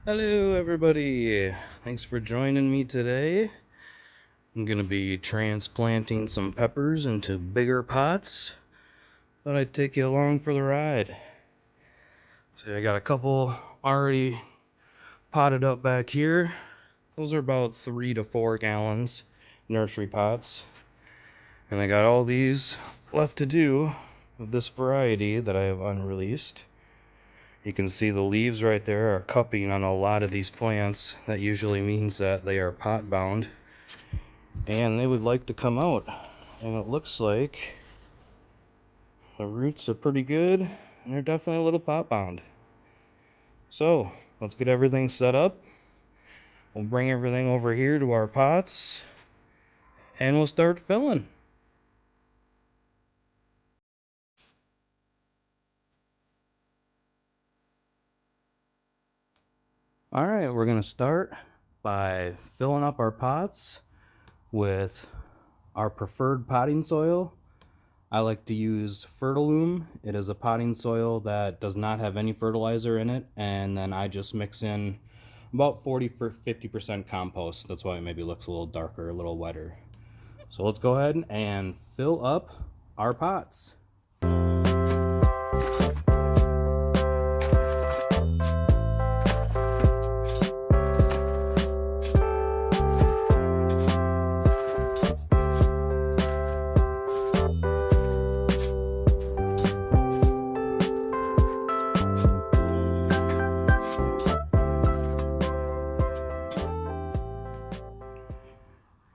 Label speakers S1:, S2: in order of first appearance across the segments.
S1: Hello everybody, thanks for joining me today. I'm gonna be transplanting some peppers into bigger pots. Thought I'd take you along for the ride. So I got a couple already potted up back here. Those are about 3 to 4 gallons nursery pots. And I got all these left to do of this variety that I have unreleased. You can see the leaves right there are cupping on a lot of these plants. That usually means that they are pot bound and they would like to come out. And it looks like the roots are pretty good and they're definitely a little pot bound. So let's get everything set up. We'll bring everything over here to our pots and we'll start filling. Alright, we're going to start by filling up our pots with our preferred potting soil. I like to use Fertilizer. It is a potting soil that does not have any fertilizer in it, and then I just mix in about 40-50% compost. That's why it maybe looks a little darker, a little wetter. So let's go ahead and fill up our pots.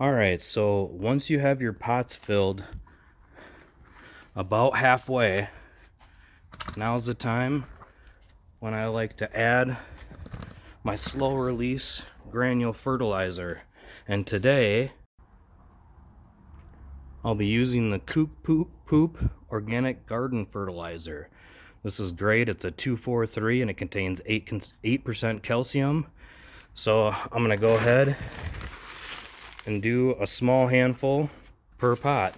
S1: Alright, so once you have your pots filled about halfway, now's the time when I like to add my slow release granule fertilizer. And today I'll be using the Kook Poop Organic Garden Fertilizer. This is great. It's a 243 and it contains 8% calcium. So I'm going to go ahead and do a small handful per pot,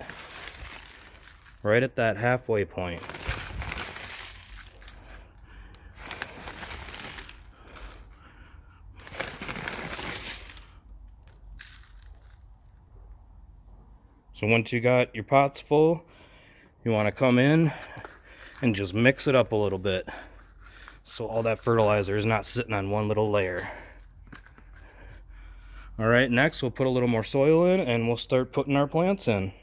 S1: right at that halfway point. So once you got your pots full, you want to come in and just mix it up a little bit so all that fertilizer is not sitting on one little layer. Alright, next we'll put a little more soil in and we'll start putting our plants in.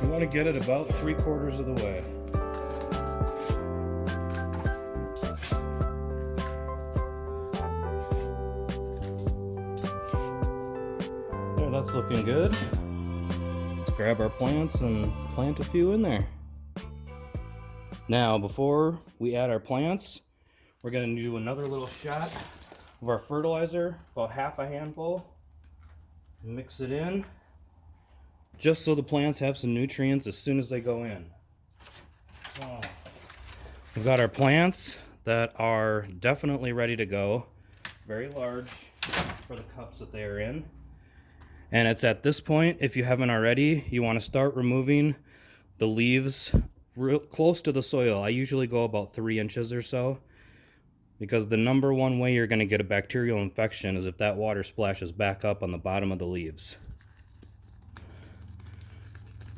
S1: You want to get it about 3/4 of the way. There, that's looking good. Let's grab our plants and plant a few in there. Now, before we add our plants, we're going to do another little shot of our fertilizer, about half a handful. Mix it in, just so the plants have some nutrients as soon as they go in. So, we've got our plants that are definitely ready to go. Very large for the cups that they are in. And it's at this point, if you haven't already, you want to start removing the leaves real close to the soil. I usually go about 3 inches or so, because the number one way you're going to get a bacterial infection is if that water splashes back up on the bottom of the leaves.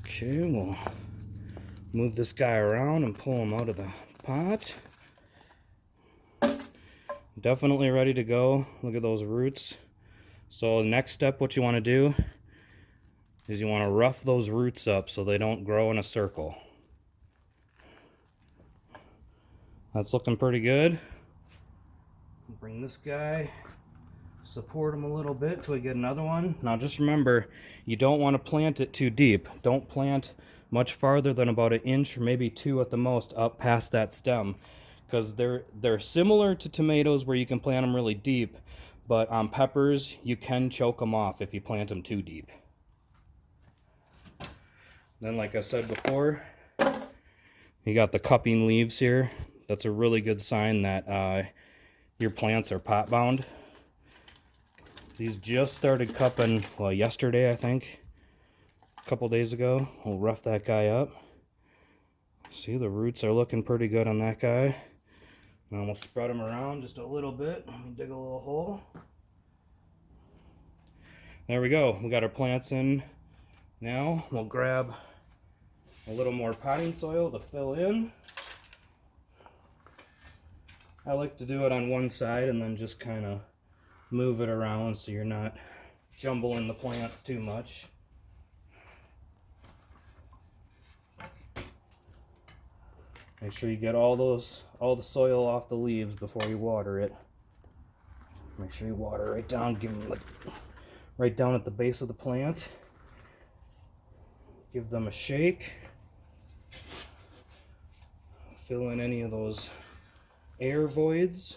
S1: Okay, we'll move this guy around and pull him out of the pot. Definitely ready to go. Look at those roots. So the next step, what you want to do is you want to rough those roots up so they don't grow in a circle. That's looking pretty good. Bring this guy, support him a little bit till we get another one. Now just remember, you don't want to plant it too deep. Don't plant much farther than about 1 inch or maybe 2 at the most up past that stem, because they're similar to tomatoes where you can plant them really deep, but on peppers, you can choke them off if you plant them too deep. Then, like I said before, you got the cupping leaves here. That's a really good sign that your plants are pot bound. These just started cupping, well, yesterday, I think. A couple days ago. We'll rough that guy up. See, the roots are looking pretty good on that guy. Now we'll spread them around just a little bit. Let me dig a little hole. There we go. We got our plants in. Now we'll grab a little more potting soil to fill in. I like to do it on one side and then just kind of move it around so you're not jumbling the plants too much. Make sure you get all the soil off the leaves before you water it. Make sure you water right down, give them right down at the base of the plant. Give them a shake. Fill in any of those air voids.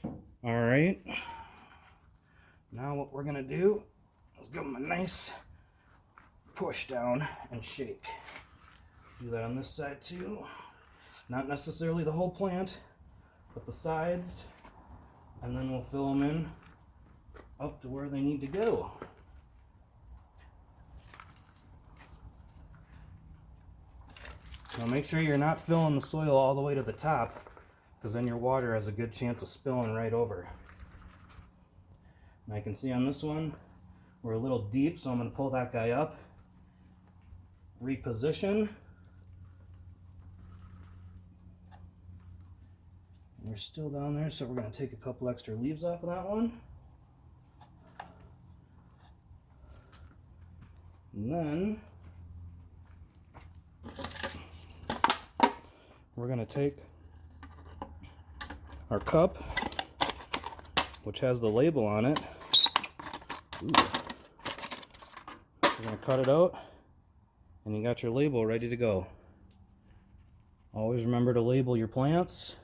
S1: All right. Now what we're gonna do is give them a nice push down and shake. Do that on this side too. Not necessarily the whole plant, but the sides. And then we'll fill them in up to where they need to go. Now make sure you're not filling the soil all the way to the top, because then your water has a good chance of spilling right over. And I can see on this one, we're a little deep, so I'm going to pull that guy up, reposition. We're still down there, so we're going to take a couple extra leaves off of that one. And then we're going to take our cup, which has the label on it. Ooh. We're going to cut it out, and you got your label ready to go. Always remember to label your plants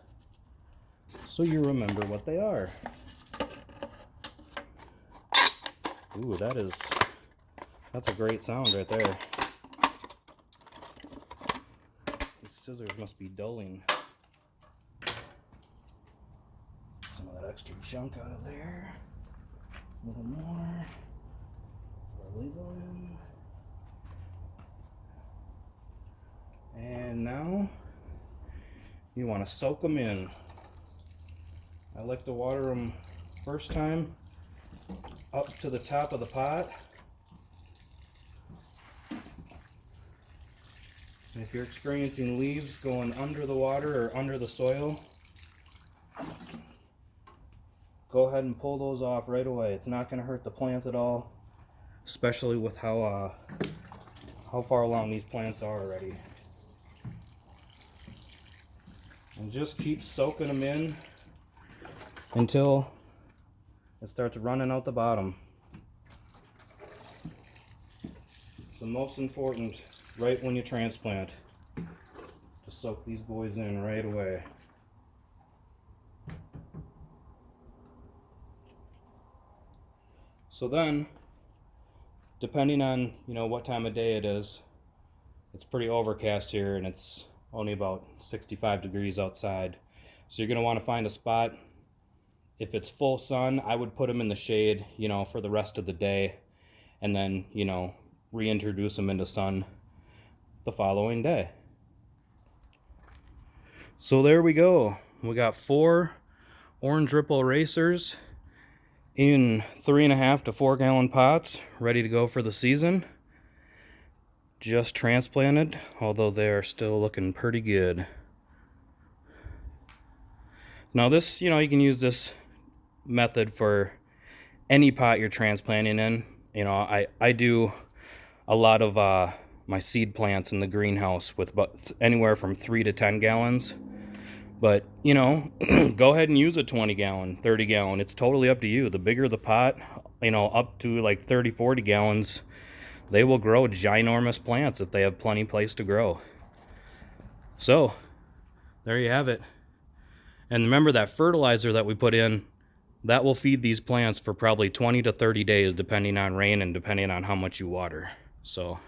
S1: so you remember what they are. Ooh, that's a great sound right there. These scissors must be dulling some of that extra junk out of there. A little more. Put our label in. And now you want to soak them in. I like to water them first time up to the top of the pot. And if you're experiencing leaves going under the water or under the soil, go ahead and pull those off right away. It's not going to hurt the plant at all, especially with how far along these plants are already. And just keep soaking them in until it starts running out the bottom. It's the most important right when you transplant, to soak these boys in right away. So then, depending on what time of day it is, it's pretty overcast here and it's only about 65 degrees outside. So you're going to want to find a spot. If it's full sun, I would put them in the shade, for the rest of the day, and then, reintroduce them into sun the following day. So there we go. We got 4 orange ripple erasers in 3.5 to 4 gallon pots, ready to go for the season. Just transplanted, although they are still looking pretty good. Now this, you can use this method for any pot you're transplanting in. I do a lot of my seed plants in the greenhouse with about anywhere from 3 to 10 gallons. But, go ahead and use a 20 gallon, 30 gallon. It's totally up to you. The bigger the pot, up to like 30, 40 gallons, they will grow ginormous plants if they have plenty of place to grow. So, there you have it. And remember that fertilizer that we put in, That will feed these plants for probably 20 to 30 days, depending on rain and depending on how much you water. So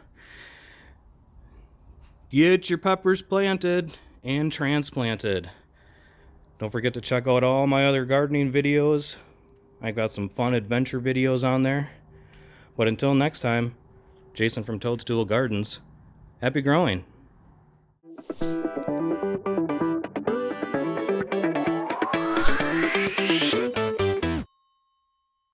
S1: get your peppers planted and transplanted. Don't forget to check out all my other gardening videos. I got some fun adventure videos on there. But until next time, Jason from Toadstool Gardens, happy growing.